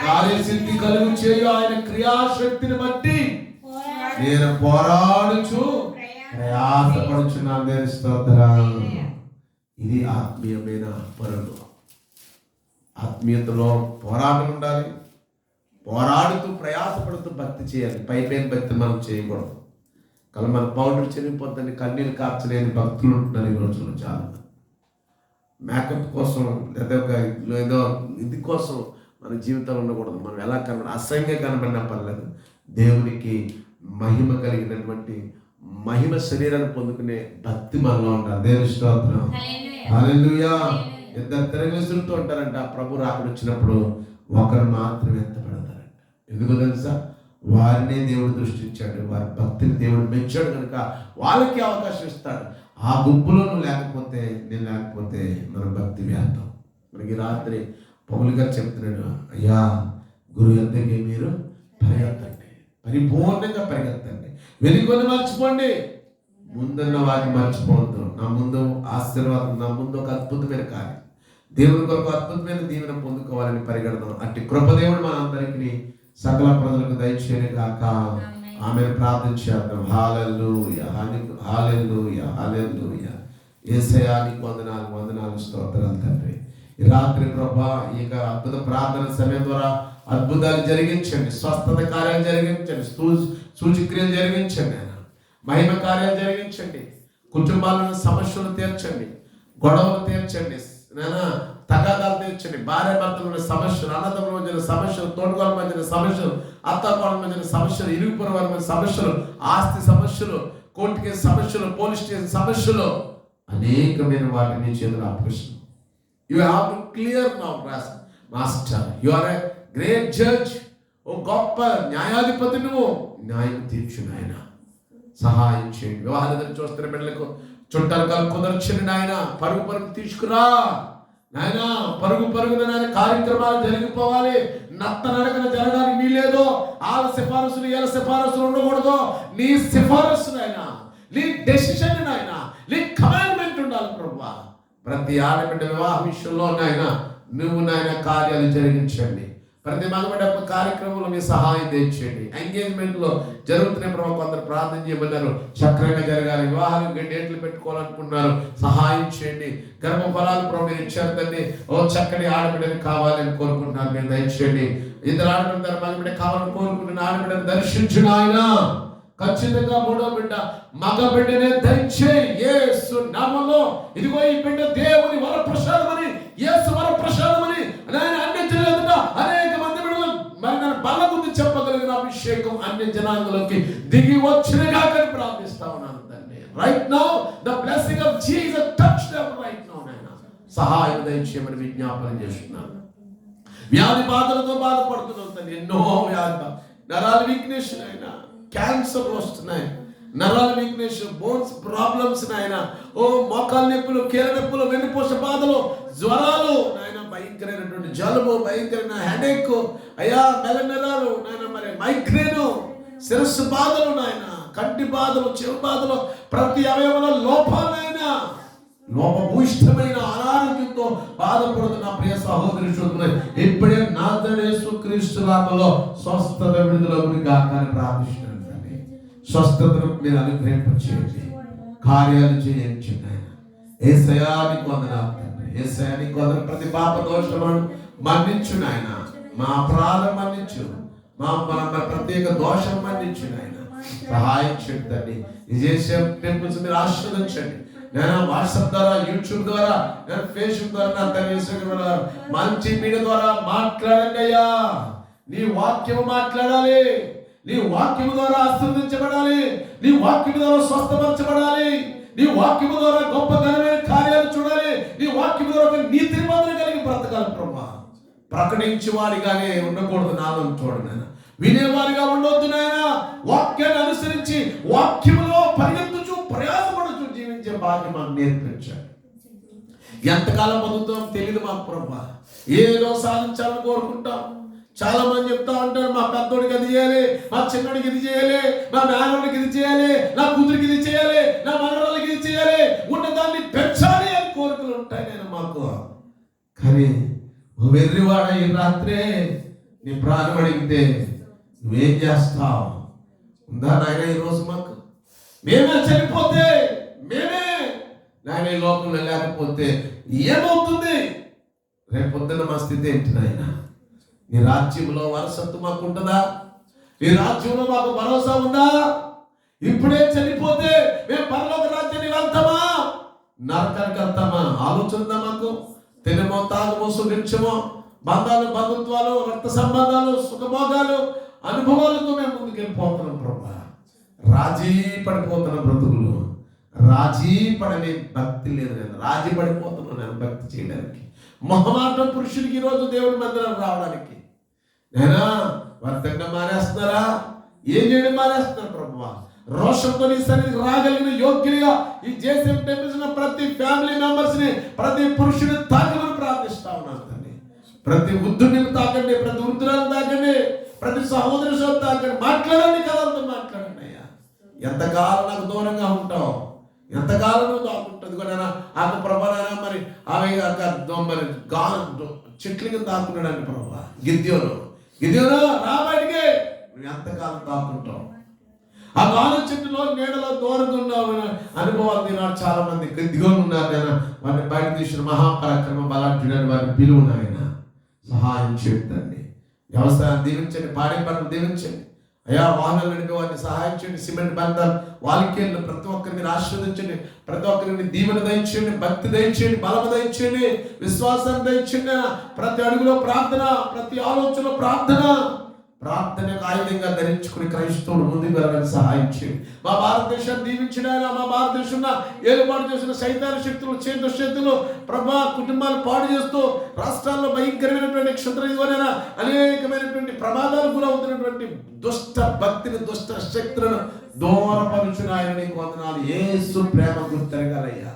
కార్యసిద్ధి కలుగు చేయు ఆయన క్రియాశక్తిని బట్టి నేను పోరాడుచు ప్రయాసపడుచున్నాను. దేవుని స్తోత్రం. ఇది ఆత్మీయమైన పరులు. ఆత్మీయతలో పోరాటం ఉండాలి. పోరాడుతూ ప్రయాసపడుతూ భక్తి చేయాలి. పైపైన భక్తి మనం చేయకూడదు. కానీ మన పౌడర్ చెరిగిపోతుంది, కన్నీళ్ళు కార్చలేని భక్తులు ఉంటున్నారు ఈ రోజుల్లో. చాలా మేకప్ కోసం లేదా ఏదో ఇది కోసం మన జీవితంలో ఉండకూడదు. మనం ఎలా అసహ్యంగా కనబడినా పర్లేదు, దేవునికి మహిమ కలిగినటువంటి మహిమ శరీరాన్ని పొందుకునే భక్తి మనలో ఉండాలి. దేవుని స్తోత్రం. హల్లెలూయా. ఇద్దరు తిరగలిస్తుంటూ ఉంటారంట. ప్రభు రాకడ వచ్చినప్పుడు ఒకరు మాత్రమే ఎత్తపడతారంట. ఎందుకు తెలుసా? వారినే దేవుడు దృష్టించాడు, వారి భక్తిని దేవుడు మెచ్చాడు కనుక వాళ్ళకి అవకాశం ఇస్తాడు. ఆ గుంపులో నువ్వు లేకపోతే, నేను లేకపోతే మన భక్తి వ్యర్థం. మనకి రాత్రి పౌలు గారు చెప్తున్నాడు, అయ్యా గురువు యొద్దకి మీరు పరిగెత్తండి, పరిపూర్ణంగా పరిగెత్తండి, వెనుకొని మర్చిపోండి, ముందున్న వాటిని మర్చిపోవద్దు. నా ముందు ఆశీర్వాదం, నా ముందు ఒక అద్భుతమైన కార్యం, దేవుని కొరకు అద్భుతమైన దీవెన పొందుకోవాలని పరిగెడదాం. అట్టి కృపదేవుడు మన అందరికీ సకల ప్రజలకు దయచేయను గాక. ఆమెను ప్రార్థించేద్దాం. హల్లెలూయా, హల్లెలూయా, హల్లెలూయా. యేసయ్యా నీకు వందనాలు, వందనాలు, స్తోత్రాలు తండ్రి. ఈ రాత్రి ప్రభా ఇక అద్భుత ప్రార్థన సమయం ద్వారా అద్భుతాలు జరిగించండి, స్వస్థత కార్యాలు జరిగించండి, సూచక్రియలు జరిగించండి, ఆయన మహిమ కార్యాలు జరిగించండి, కుటుంబాలను సమస్యలు తీర్చండి, గొడవలు తీర్చండి, తగాదాలు తీర్చండి, భార్య భర్తల సమస్యలు, అన్నదమ్ముల మధ్యన సమస్యలు, తోడుగోల మధ్యన సమస్యలు, అత్తకోడల మధ్యన సమస్యలు, ఇరుగుపొరు వారి మధ్య సమస్యలు, ఆస్తి సమస్యలు, కోర్టు కేసు సమస్యలు, పోలీస్ స్టేషన్ సమస్యలు, అనేకమైన వాటిని చేతులు అప్పగిస్తున్నాం. You have to clear now, Master. You are a great judge. ఓ గొప్ప న్యాయాధిపతి, నువ్వు న్యాయం తీర్చు నాయన. సహాయం చేయండి. వివాహాలు చూస్తున్న బిడ్డలకు చుట్టాలు కలు కుదర్చండి నాయన. పరుగు పరుగు తీసుకురా నాయన. పరుగు పరుగున నాయన కార్యక్రమాలు జరిగిపోవాలి. నత్త నడకన జరగడానికి వీల్లేదు. వాళ్ళ సిఫారసులు వీళ్ళ సిఫారసులు ఉండకూడదు. నీ సిఫారసు నాయన, నీ డెసిషన్ నాయన, నీ కమాండ్మెంట్ ఉండాలి ప్రభువా. ప్రతి ఆడబిడ్డ వివాహ విషయంలో నాయన నువ్వు నాయన కార్యాలు జరిగించండి. ప్రతి మగబిడ్డ కార్యక్రమంలో మీ సహాయం తెచ్చండి. ఎంగేజ్మెంట్ లో జరుగుతున్న ప్రభావం కొందరు ప్రార్థన చేయమన్నారు, చక్రంగా జరగాలి. వివాహాలు డేట్లు పెట్టుకోవాలనుకున్నారు, సహాయం చేయండి. గర్భఫలాలు ప్రభు మీరు ఇచ్చారు తండ్రి. ఓ చక్కటి ఆడబిడ్డని కావాలని కోరుకుంటున్నాను, మీరు దయచేయండి. ఇద్దరు ఆడబిడ్డ మగబిడ్డ కావాలని కోరుకుంటున్న ఆడబిడ్డను దర్శించిన ఆయన ఖచ్చితంగా మూడో బిడ్డ మగ బిడ్డనే దయచేయి యేసు నామములో. ఇదిగో ఈ బిడ్డ దేవుని వరప్రసాదమని, యేసు వరప్రసాదమని ఆయన అన్య జనుల అనేక మంది బిడ్డలు మరి నన్ను బల్ల ముందు చెప్పగలిగిన అభిషేకం అన్య జనాంగంలోకి దిగి వచ్చినగా ప్రార్థిస్తా ఉన్నాను తండ్రి. Right now the blessing of Jesus touch them right now నాయన. సహాయం దయచేయమని విజ్ఞాపన చేస్తున్నాను. వ్యాధి బాధలతో బాధపడుతున్నాం తండ్రి. ఎన్నో వ్యాధి, నరాల వీక్నెస్ అయినా, క్యాన్సర్ వస్తున్నాయి, నరాల వీక్నెస్, బోన్స్ ప్రాబ్లమ్స్ నాయన. ఓ మోకాలు నొప్పులు, కీళ్ళ నొప్పులు, వెన్నుపూస బాధలు, జ్వరాలు నాయన, భయంకరమైనటువంటి జలుబు, భయంకరమైన హెడేక్ అయ్యా, మెలనరాలు నాయన, మరి మైగ్రేను, శిరస్సు బాధలు నాయన, కంటి బాధలు, చెవి బాధలు, ప్రతి అవయవంలో లోపాలైనా, లోపభూయిష్టమైన అనారోగ్యంతో బాధపడుతున్న ప్రియ సహోదరి సోదరులు ఇప్పుడే నాథుడైన యేసుక్రీస్తు నామములో స్వస్థత విడుదల గురిగాకని ప్రార్థిస్తున్నాను. స్వస్థతను మీరు అనుగ్రహింపచేయండి, కార్యాలు చేయించండి ఆయన. యేసయ్యా నీకు వందనాలు తండ్రి. యేసయ్యా నీకు వందనాలు. ప్రతి పాప దోషములను మన్నించు నాయన, మా అపరాధం మన్నించు, మా ప్రత్యేక దోషం మన్నించు నాయన. సహాయం చేయండి తండ్రి. ఈ చేసే టెంపుల్స్ మీరు ఆశీర్వదించండి. నేను వాట్సాప్ ద్వారా, యూట్యూబ్ ద్వారా, నేను ఫేస్బుక్ ద్వారా, నా తండ్రి మంచి మీడియా ద్వారా మాట్లాడండి అయ్యా. నీ వాక్యం మాట్లాడాలి, నీ వాక్యం ద్వారా ఆశీర్వదించబడాలి, నీ వాక్యం ద్వారా స్వస్థపరచబడాలి, నీ వాక్యం ద్వారా గొప్ప ఘనమైన కార్యాలు చూడాలి, నీ వాక్యం ద్వారా ఒక నీతి నిబంధన కలిగి బ్రతకాలి ప్రభా. ప్రకటించేవాడిగానే ఉండకూడదు, నాలో చూడండి నాయన. వినేవారిగా ఉండొద్దు నాయన. వాక్యాన్ని అనుసరించి వాక్య ఎంతకాలం బతుకుతాం తెలియదు మాకు ప్రభా. ఏదో సాధించాలని కోరుకుంటాం. చాలా మంది చెప్తా ఉంటారు, మా పెద్దోడికి అది చేయాలి, మా చిన్నోడికి ఇది చేయాలి, మా మేనోడికి ఇది చేయాలి, నా కూతురికి ఇది చేయాలి, నా మనవరాలకి ఇది చేయాలి, ఉన్నదాన్ని పెంచాలి అని కోరికలు ఉంటాయి నేను మాకు. కానీ వెర్రివాడ ఈ రాత్రే నీ ప్రాణం అడిగితే నువ్వేం చేస్తావు? ఉందా నాయన ఈరోజు మాకు? మేమే చనిపోతే, మేమే నాయన ఈ లోకంలో లేకపోతే ఏమవుతుంది? రేపొద్దున మా స్థితి ఏంటి నాయన? నీ రాజ్యంలో వారసత్వం మాకు ఉంటుందా? నీ రాజ్యంలో మాకు భరోసా ఉందా? ఇప్పుడే చనిపోతే మేము పరలోక రాజ్యాన్ని వెళ్తామా, నరకానికి వెళ్తామా? ఆలోచన ఉందా మాకు? తినమో, తాగమో, సుఖించమో, బంధాలు, బంధుత్వాలు, రక్త సంబంధాలు, సుఖభోగాలు, అనుభవాలతో మేము ముందుకు వెళ్ళిపోతున్నాం ప్రభా. రాజీ పడిపోతున్న బ్రతుకులు, రాజీ పడని భక్తి లేదు. నేను రాజీ పడిపోతున్నాను నేను భక్తి చేయడానికి. మొహమాటం పురుషుడికి ఈరోజు దేవుడి మందిరం రావడానికి నేనా వారు తినడం మానేస్తున్నారా? ఏం చేయడం మానేస్తున్నారు ప్రభువా? రోషంతో నీ సన్నిధికి రాగలిగిన యోగ్యులుగా ఈ జేసీఎం టెంపుల్స్ ప్రతి ఫ్యామిలీ మెంబర్స్ ని, ప్రతి పురుషుని తాకమని ప్రార్థిస్తా ఉన్నాను తండ్రి. ప్రతి వృద్ధుడిని తాకండి, ప్రతి వృద్ధురాలను తాకండి, ప్రతి సహోదరు తాకండి. మాట్లాడండి, కథలతో మాట్లాడండి అయ్యా. ఎంతకాలం నాకు దూరంగా ఉంటావు? ఎంతకాలం నువ్వు దాక్కుంటుంది కూడా ఆకు ప్రభాన మరి ఆమె మరి చెట్ల కింద దాక్కున్నాడండి ప్రభా. గిద్యోను రా బయటికి. నువ్వు ఎంతకాలం దాక్కుంటావు? ఆ గాలి చెట్టులో నీడలో దూరంగా ఉన్నావు అనుభవాలు తిన్నాడు. చాలా మంది గిద్యోను ఉన్నారు ఆయన. వారిని బయట తీసిన మహాపరాక్రమ బలాఢ్యుడని వారిని పిలువును ఆయన. సహాయం చేయండి. వ్యవసాయాన్ని దీవించండి, పాడి పంటలు దీవించండి అయ్యా. వాహనాలు నడిపే వారిని సహాయం చేయండి. సిమెంట్ బంధాలు వాలికేళ్ళు ప్రతి ఒక్కరిని ఆశీర్వదించండి. ప్రతి ఒక్కరిని దీవెన దయచేయండి, భక్తి దయచేయండి, బలము దయచేయండి, విశ్వాసాన్ని దయచేయండి. ప్రతి అడుగులో ప్రార్థన, ప్రతి ఆలోచనలో ప్రార్థన, ప్రార్థనకు ఆయుధంగా ధరించుకుని క్రైస్తవుడు ముందుకు వెళ్ళడానికి సహాయం చేయండి. మా భారతదేశాన్ని దీవించిన ఆయన, మా భారతదేశంలో ఏర్పాటు చేసిన సైతాన శక్తులు, చేత శక్తులు ప్రభా కుటుంబాలు పాడు చేస్తూ రాష్ట్రాల్లో భయంకరమైనటువంటి క్షత్రియులైన అనేకమైనటువంటి ప్రమాదాలు గురవుతున్నటువంటి దుష్ట భక్తిని, దుష్ట శక్తులను దూరపరుచున ఆయన నీకు వందనాలు. యేసు ప్రేమ గుర్తెరగాలయ్యా.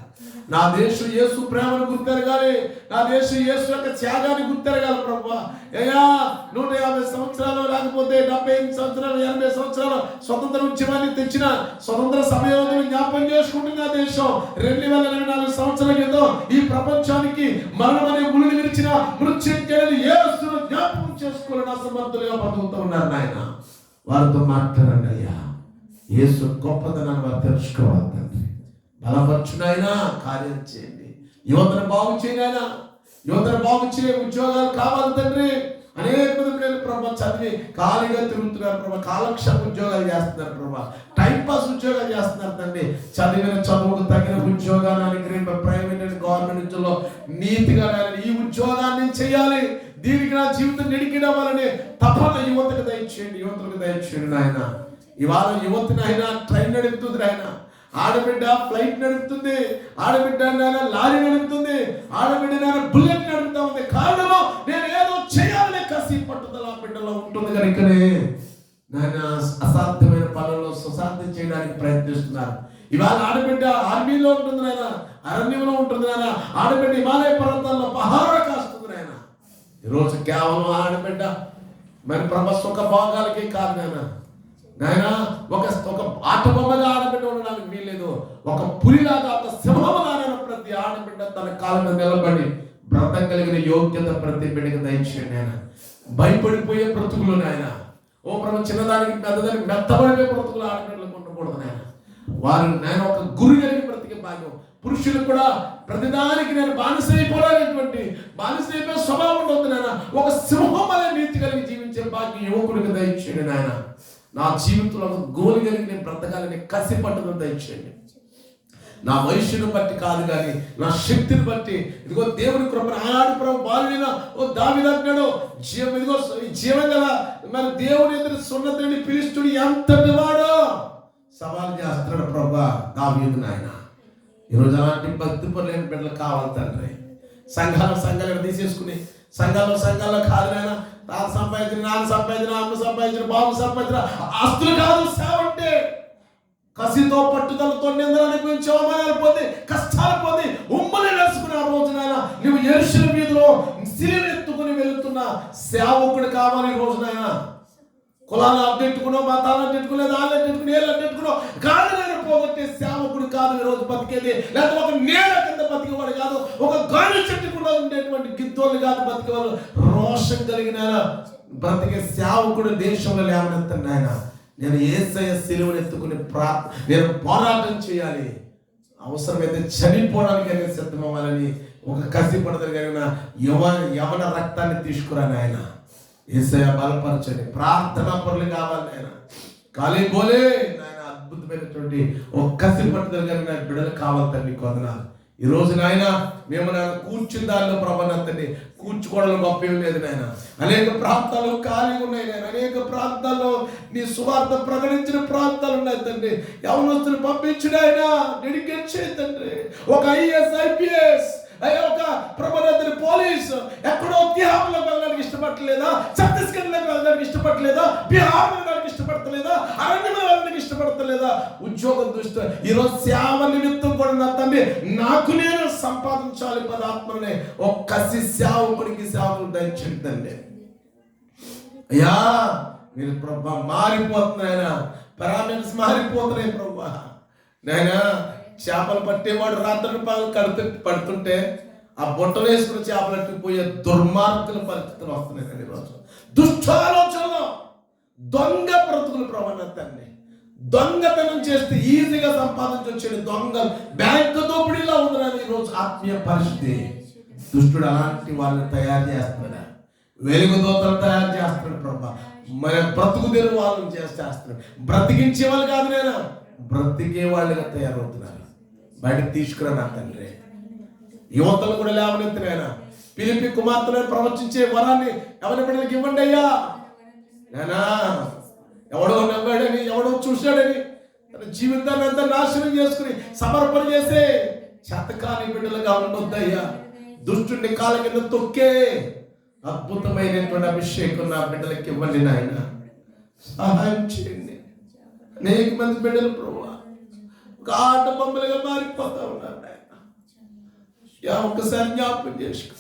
నా దేశం యేసు ప్రేమను గుర్తెరగాలి. నా దేశం యేసు యొక్క త్యాగాన్ని గుర్తెరగాలి ప్రభా. అయ్యా 150 సంవత్సరాలు లేకపోతే 75 సంవత్సరాలు 80 సంవత్సరాలు స్వతంత్ర ఉద్యమాన్ని తెచ్చిన స్వతంత్ర సమయంలో జ్ఞాపకం చేసుకుంటున్న దేశం 2024 సంవత్సరాల క్రితం ఈ ప్రపంచానికి మరణం అనే ముళ్ళు విరిచిన మృత్యుంజయుని యేసును జ్ఞాపకం చేసుకోవాలని అసమర్థులుగా బతుకుతూ ఉన్నారు నాయన. వారితో మాట్లాడండి అయ్యా. యేసు గొప్పతనాన్ని వారు తెలుసుకోవాలి తండ్రి. బలపరచునైనా కార్యం చేయండి. యువతను బాగు చేయనైనా, యువతను బాగు చేయ ఉద్యోగాలు కావాలి తండ్రి. అనేక మంది ప్రభా చదివి ఖాళీగా తిరుగుతున్నారు ప్రభా, కాలక్షేప ఉద్యోగాలు చేస్తున్నారు ప్రభా, టైంపాస్ ఉద్యోగాలు చేస్తున్నారు తండ్రి. చదివిన చదువుకు తగిన ఉద్యోగాన్ని ప్రైవేట్ అండ్ గవర్నమెంట్ ఉద్యోగంలో నీతిగా ఈ ఉద్యోగాన్ని చేయాలి, దీనికి నా జీవితం నిడికిడవ్వాలని తప్పన యువతకు దయచేయండి, యువతకు దయచేయండి నాయన. ఇవాళ యువతిని ఆయన ట్రైన్ నడుపుతుంది ఆయన, ఆడబిడ్డ ఫ్లైట్ నడుపుతుంది, ఆడబిడ్డ నాయన లారీ నడుపుతుంది, ఆడబిడ్డ నాయన బుల్లెట్ నడుపుతా ఉంది. కారణము నేను ఏదో చేయాలనే కసి పట్టుదల బిడ్డలో ఉంటుంది కనుకనే నాయన అసాధ్యమైన పనుల్లో సుసాధ్యం చేయడానికి ప్రయత్నిస్తున్నారు. ఇవాళ ఆడబిడ్డ ఆర్మీలో ఉంటుంది నాయన, అరణ్యంలో ఉంటుంది నాయన, ఆడబిడ్డ హిమాలయ పర్వతాల్లో పహారా కాస్తుంది నాయన. ఈరోజు కేవలం ఆడబిడ్డ మరి సుఖ భోగాలకి కాదు నాయన. నాయన ఒక ఆట బొమ్మగా ఆడబిడ్డ ఉండడానికి వీల్లేదు. ఒక పులిలాగా, ఒక సింహంలాగా ప్రతి ఆడబిడ్డ తన కాళ్ళ మీద నిలబడి బ్రతకగలిగిన యోగ్యత ప్రతి బిడ్డకి దయచేయండి ఆయన. భయపడిపోయే బ్రతుకులు నాయన, ఓ ప్రభు చిన్నదానికి పెద్దదానికి మెత్తబడిపోయే బ్రతుకులు ఆడబిడ్డలకు ఉండకూడదు నాయన. వారు నేను ఒక గురి కలిగి బ్రతికే భాగ్యం. పురుషులకు కూడా ప్రతిదానికి నేను బానిసైపోలేనటువంటి బానిసైపోయే స్వభావం ఉండదు నాయన. ఒక సింహం అనే నీతి కలిగి జీవించే భాగ్యం యువకుడికి దయచేయండి నాయన. నా జీవితంలో ఒక గోలు కలిగి నేను బ్రతకాలని కసి పట్టుదల దయచేయండి. నా వయస్సును బట్టి కాదు కానీ నా శక్తిని బట్టి. ఇదిగో దేవుని కృప ఆనాడు ప్రభు బాలుడైన ఓ దావీదు అంటాడు, ఇదిగో జీవం గల మరి దేవుని ఎదురు సున్నతుడిని పిలుస్తుడు ఎంతటి వాడో సవాల్ చేస్తున్నాడు ప్రభా దావీదు నాయన. ఈరోజు అలాంటి భక్తి పరులైన బిడ్డలు కావాలి తండ్రి. సంఘాలు తీసేసుకుని సంఘాల్లో కాదు నాయన, తాను సంపాదించిన, నాన్న సంపాదించిన, అమ్మ సంపాదించిన, బాబు సంపాదించిన ఆస్తులు కాదు సేవ అంటే. కసితో పట్టుదలతో నిందలు అనిపించి అవమానాలు పొంది కష్టాలు పొంది ఉమ్మని వేసుకుని ఆ రోజున నువ్వు యెరూషలేము వీధిలో సిలువ ఎత్తుకుని వెళుతున్న సేవకుడు కావాలి ఈ రోజు నాయన. కులాలు అడ్డెట్టుకున్నావు, మతాలు అడ్డెట్టుకుని, లేదా వాళ్ళు అడ్డెట్టుకుని, ఏళ్ళు అడ్డెట్టుకున్నావు కాదు. నేను పోగొట్టే సేవకుడు కాదు ఈరోజు బతికేది. లేదా ఒక నేల కింద బతికేవాడు కాదు, ఒక గాలి చెట్టు కూడా ఉండేటువంటి గిద్దోళ్ళు కాదు బతికేవాళ్ళు. రోషం కలిగిన బ్రతికే సేవకుడు దేశంలో లేవనెత్తండి ఆయన. నేను యేసయ్య సిలువను ఎత్తుకుని నేను పోరాటం చేయాలి, అవసరమైతే చనిపోవడానికి అనేది సిద్ధమవ్వాలని ఒక కసి పడదలు కలిగిన యవన రక్తాన్ని తీసుకురాని ఆయన. యేసయ్య బలపరచండి. ప్రార్థనా పరులు కావాలి ఆయన. ఖాళీ పోలే నాయన అద్భుతమైనటువంటి ఒక కసి పడదలు కలిగిన బిడ్డలు కావాలి తండ్రి. కొందనాలు ఈ రోజు నాయన మేము నాయన కూర్చుని దానిలో ప్రభావంతండి కూర్చుకోవడంలో గొప్ప ఏం లేదు నాయన. అనేక ప్రాంతాలు ఖాళీ ఉన్నాయి నాయన. అనేక ప్రాంతాల్లో నీ సువార్త ప్రకటించిన ప్రాంతాలు ఉన్నాయి తండ్రి. యవనస్తులు పంపించిన ఆయన డెడికేట్ చేయండి. ఒక IAS IPS ఒక ప్రభుత్వ పోలీసు ఎక్కడో తిహార్లో వెళ్ళడానికి ఇష్టపడలేదా, ఛత్తీస్గఢ్లోకి వెళ్ళడానికి ఇష్టపడలేదా, బీహార్ వెళ్ళడానికి ఇష్టపడతలేదా, అరణ్యంలో వెళ్ళడానికి ఇష్టపడతలేదా, ఉద్యోగం దృష్టి ఈరోజు సేవ నిమిత్తం కూడా నా తండ్రి నాకు నేను సంపాదించాలి పదాత్మనే ఒక కసి సేవకుడికి సేవకులు దయచేయండి. అయ్యా మీరు ప్రభా మారిపోతున్నాయన, పారామీటర్స్ మారిపోతున్నాయి ప్రభా. నాయనా చేపలు పట్టేవాడు రాత్రి పడుతుంటే ఆ బొట్టలు వేసుకుని చేపలట్టు పోయే దుర్మార్గుల పరిస్థితులు వస్తున్నాయి ఈరోజు. దుష్టాలోచనలు, దొంగ బ్రతుకులు ప్రవణతని దొంగతనం చేస్తే ఈజీగా సంపాదించొచ్చేది దొంగ బ్యాంకు దోపిడీలా ఉందని ఈరోజు ఆత్మీయ పరిస్థితి. దుష్టుడు అలాంటి వాళ్ళని తయారు చేస్తున్నాడు, వెలుగుదోతలు తయారు చేస్తున్నాడు ప్రభా. మన బ్రతుకు తెరు వాళ్ళని చేస్తున్నాడు. బ్రతికించే వాళ్ళు కాదు, నేను బ్రతికే వాళ్ళుగా తయారవుతున్నారు. బయటకు తీసుకురా నా తండ్రి. యువతలు కూడా లేవనెత్తినాయన. ఫిలిప్పీ కుమార్తెలను ప్రవచించే వరాన్ని ఎవరి బిడ్డలకు ఇవ్వండి అయ్యా. నేనా ఎవడో నవ్వాడని, ఎవడో చూశాడని తన జీవితాన్ని అంతా నాశనం చేసుకుని సమర్పణ చేసే శతకాని బిడ్డలుగా ఉండొద్దయ్యా. దుష్టుని కాళ్ళ కింద తొక్కే అద్భుతమైనటువంటి అభిషేకం నా బిడ్డలకి ఇవ్వండి నాయన. సహాయం చేయండి. అనేక మంది బిడ్డలు ప్రభు ఒక ఆట బొమ్మలుగా మారిపోతా ఉన్నారు నాయన. ఒక్కసారి జ్ఞాపకం చేసుకో.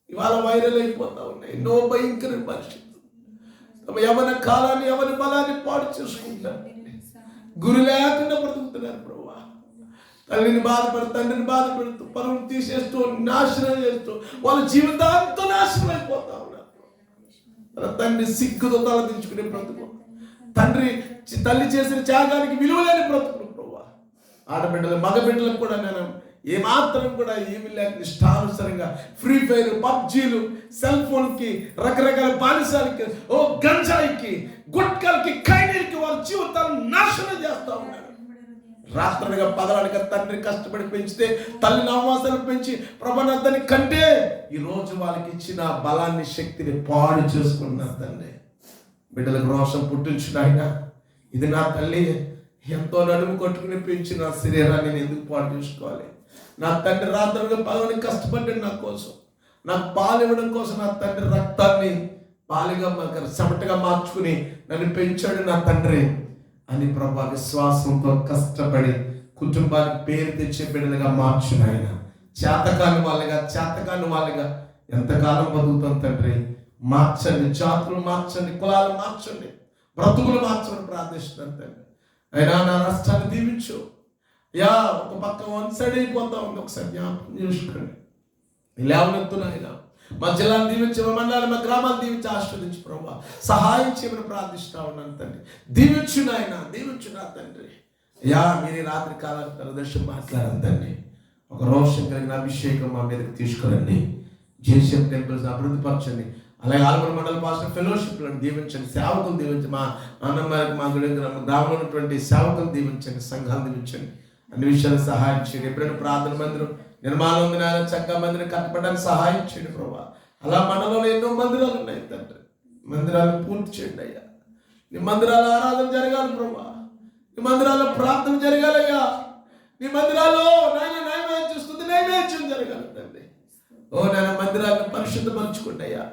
ఇవాళ వైరల్ అయిపోతా ఉన్నాయి ఎన్నో భయంకర పరిస్థితులు. తమ యవన కాలాన్ని, యవన బలాన్ని పాడు చేసుకుంటారు. గురి లేకుండా బ్రతుకుతున్నారు ప్రభు. తల్లిని బాధపడుతూ, తండ్రిని బాధపడుతూ, పనులు తీసేస్తూ, నాశనం చేస్తూ వాళ్ళ జీవితాంతో నాశనం అయిపోతా ఉన్నారు. తన తండ్రి సిగ్గుతో తలదించుకునే బ్రతుకు, తల్లి చేసిన త్యాగానికి విలువలేని బ్రతుకులు ప్రభు. ఆడబిడ్డలు, మగబిడ్డలకు కూడా నేను ఏమాత్రం కూడా ఏమి లేక ఇష్టానుసారంగా ఫ్రీ ఫైర్, పబ్జీలు, సెల్ ఫోన్కి, రకరకాల బానిసాలకి, గంజాయికి, గుట్కలకి, ఖైనీలకి వాళ్ళ జీవితాలను నాశనం చేస్తూ ఉన్నారు. రాత్రనగా పగలనగా తండ్రి కష్టపడి పెంచితే తల్లిని అవమాసాలు పెంచి ప్రభానాన్ని కంటే ఈరోజు వాళ్ళకి ఇచ్చిన బలాన్ని, శక్తిని పాడు చేసుకుంటున్నారు తండ్రి. బిడ్డలకు రోషం పుట్టించిన ఆయన, ఇది నా తల్లి ఎంతో నడుము కొట్టుకుని పెంచిన శరీరాన్ని నేను ఎందుకు పాడు చేసుకోవాలి? నా తండ్రి రాత్రులుగా పగలని కష్టపడ్డాడు నా కోసం. నాకు పాలు ఇవ్వడం కోసం నా తండ్రి రక్తాన్ని పాలుగా చెమటగా మార్చుకుని నన్ను పెంచాడు నా తండ్రి అని ప్రభా విశ్వాసంతో కష్టపడి కుటుంబానికి పేరు తెచ్చే బిడ్డలుగా మార్చును ఆయన. చేతకాని వాళ్ళగా ఎంతకాలం బతుకుతాం తండ్రి? మార్చండి, జాతులు మార్చండి, కులాలు మార్చండి, బ్రతుకులు మార్చండి ప్రార్థిస్తున్నాను తండ్రి. అయినా నా రాష్ట్రాన్ని దీవించు. ఒక పక్క వన్ సైడ్ అయిపోతా ఉంది, ఒకసారి జ్ఞాపకం చేసుకోండి. లేవనెత్తున ఆయన మా జిల్లాను దీవించి, మా మండలాలు, మా గ్రామాలు దీవించి ఆశీర్వదించి ప్రభా సహాయం చేయమని ప్రార్థిస్తూ ఉన్నాను తండ్రి. దీవించు నాయన, దీవించు నా తండ్రి. మీరు రాత్రి కాలానికి ప్రదర్శన మాట్లాడాను తండ్రి. ఒక రోషం కలిగిన అభిషేకం మా మీదకి తీసుకురండి. జేసీఎం టెంపుల్స్ అభివృద్ధి పరచండి. అలాగే ఆల్మూరు మండల పాస్టర్ ఫెలోషిప్లను దీవించండి. సేవకులు దీవించండి. మా అన్నమ్మారికి, మా గ్రామంలో ఉన్నటువంటి సేవకులు దీవించండి. సంఘాలు దీవించండి. అన్ని విషయాలు సహాయం చేయండి. ఎప్పుడైనా ప్రార్థన మందిరం నిర్మాణం ఉంది నాయన, చక్కగా మందిరం కట్టబడడానికి సహాయం చేయండి ప్రభా. అలా మండలంలో ఎన్నో మందిరాలు ఉన్నాయి తండ్రి. మందిరాలు పూర్తి చేయండి అయ్యా. నీ మందిరాల్లో ఆరాధన జరగాలి ప్రభా. నీ మందిరాల్లో ప్రార్థన జరగాలయ్యా. నీ మందిరాల్లో నాయన నైవేద్యం జరగాలి తండ్రి. నాయన మందిరాలను పరిశుద్ధపరచుకోండి అయ్యా.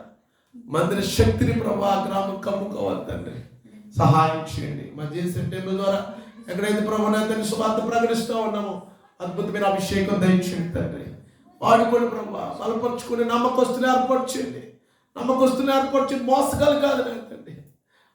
మందిర శక్తిని ప్రభా గ్రామం కమ్ముకోవాలి తండ్రి. సహాయం చేయండి. మా జేసీఎం టెంపుల్ ద్వారా ఎక్కడైతే ప్రభు తండ్రి సువార్త ప్రకటిస్తూ ఉన్నామో అద్భుతమైన అభిషేకం దయచేయండి తండ్రి. వాడుకోండి ప్రభా, బలపరుచుకుని నమ్మకస్తులు ఏర్పాటు చేయండి. నమ్మకస్తులు ఏర్పాటు చేయండి, మోసగాలు కాదు తండ్రి.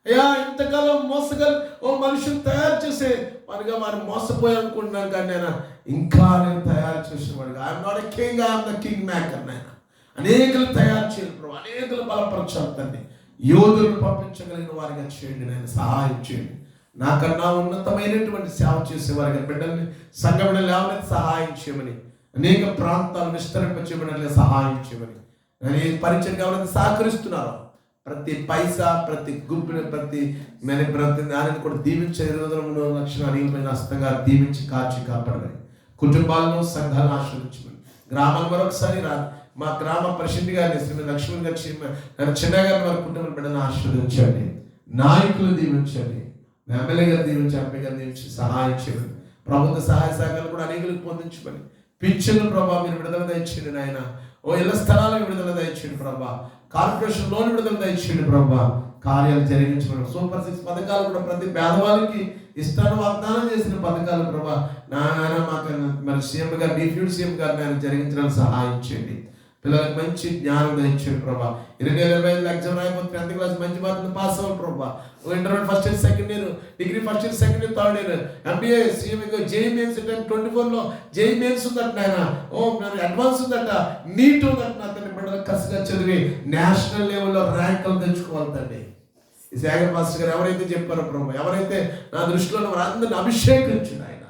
అయ్యా ఇంతకాలం మోసగాలు మనుషులు తయారు చేసే వాడిగా వారు మోసపోయి అనుకుంటున్నాను, కానీ నేను ఇంకా నేను తయారు చేసేవాడిగా I'm not a king, I'm the king maker. నాయన అనేకలు తయారు చేయాలి ప్రభు, అనేకలు బలపరచాలి తండ్రి. యోధులను పంపించగలిగిన వారిగా చేయండి, నేను సహాయం చేయండి. నాకన్నా ఉన్నతమైనటువంటి సేవ చేసేవారిగా బిడ్డల్ని సంఘం లేవని సహాయం చేయమని, అనేక ప్రాంతాలు విస్తరింపచేయమని సహాయం చేయమని, నేను పరిచయం కావాలని సహకరిస్తున్నారు. ప్రతి పైసా, ప్రతి గుంపుని, ప్రతి దానిని కూడా దీవించే 23 లక్షల అనేకమైన హస్తంగా దీవించి కాచి కాపాడమని, కుటుంబాలను సంఘాలను ఆశ్రయించమని, గ్రామాలు మరొకసారి మా గ్రామ పరిషత్ గారిని శ్రీమతి లక్ష్మణ్ గారి చిన్న గారిని వారి కుటుంబ బిడ్డను ఆశ్రయించండి. నాయకులు దీవించండి, ఎమ్మెల్యే గారు దీవించి, ఎంపీ గారు దీవించి సహాయం చేయండి. ప్రభుత్వ సహాయ సహకారాలు కూడా అనేకులకు పొందించమని, పింఛన్లు ప్రభావ మీరు విడుదల దయచేయండి నాయన. ఇళ్ల స్థలాలకు విడుదల దయచేయండి ప్రభా, కార్పొరేషన్ లోన్ విడుదల దయచేయండి ప్రభా, కార్యాలు జరిగించమని. సూపర్ 6 పథకాలు కూడా ప్రతి పేదవాళ్ళకి ఇస్తాను వాగ్దానం చేసిన పథకాలు ప్రభా నాయన మాకు మరి సీఎం గారు, డిప్యూటీ సీఎం గారు నేను జరిగించడానికి సహాయం చేయండి. పిల్లలకు మంచి జ్ఞానం దయచేయండి ప్రభా. 2025 ఎగ్జామ్ రాయకపోతే 10th క్లాస్ మంచి మార్కులు పాస్ అవ్వాలి ప్రభా. Intermediate first year, second year, degree first year, second year, third year, MBA, CM, JEE mains 2024లో జేఈ మెయిన్స్ ఉందట నాయన, అడ్వాన్స్ ఉందట, నీట్ ఉందట. అతని బిడ్డలు కసిగా చదివి నేషనల్ లెవెల్లో ర్యాంకులు తెచ్చుకోవాలి తండ్రి. ఈ సాగర్ మాస్టర్ గారు ఎవరైతే చెప్పారో ప్రభు, ఎవరైతే నా దృష్టిలో వారందరిని అభిషేకించు ఆయన,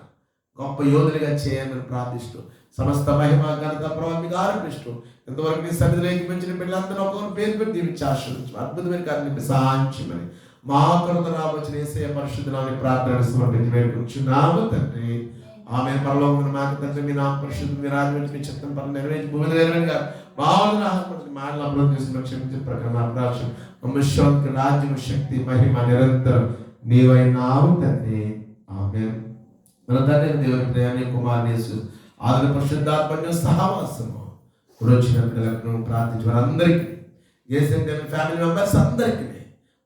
గొప్ప యోధులుగా చేయాలని ప్రార్థిస్తూ, సమస్త మహిమ ఘనత ప్రభావం మీకు ఆరోపిస్తూ, ఇంతవరకు నీ సన్నిధిలో ఏకీపించిన బిడ్డలందరూ ఒక్కొక్కరు పేరు పెట్టి దీవించి ఆశీర్వదించు. అద్భుతమైన కార్యాన్ని సహాయం చేయమని మా కొరత రావచ్చిన యేసయ్య పరిశుద్ధనామమున ప్రార్థన సమర్పించి వేడుకుంటున్నాము తండ్రి. ఆమె పరలోకమున మాకు తండ్రి, మీ నామ పరిశుద్ధం, మీ రాజ్యం మీ చిత్తం పనులు నెరవేర్చి భూమి నెరవేరుగా మామూలు ఆహ్వానించి మాటలు అభివృద్ధి చేసిన క్షమించిన ప్రకారం అభిలాషం మమ్మల్ని రాజ్యం, శక్తి, మహిమ నిరంతరం నీవైనావు తండ్రి. ఆమేన్. మన తండ్రి దేవుని ప్రేమ, కుమారుని యేసు ఆదరణ, పరిశుద్ధాత్మ సహవాసము వచ్చిన పిల్లలకు ప్రార్థించిన వారందరికీ, యేసయ్య ఫ్యామిలీ మెంబర్స్ అందరికీ,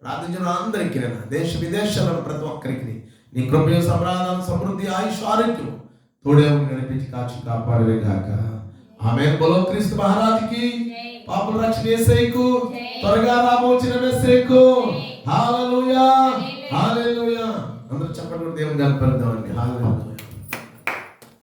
ప్రార్థించిన వారందరికీ, దేశ విదేశాలను ప్రతి ఒక్కరికి నీ కృపయ సమాధానం, సమృద్ధి, ఆయుష్, ఆరోగ్యం తోడే నడిపించి కాచి కాపాడవే గాక. ఆమేన్. బోలో క్రీస్తు మహారాజుకి, పాపుల రక్షణ యేసయ్యకు, త్వరగా రాబోచిన మెస్సయ్యకు. హల్లెలూయా, హల్లెలూయా. అందరూ చెప్పండి, దేవుని గణపరుద్దామండి. హల్లెలూయా.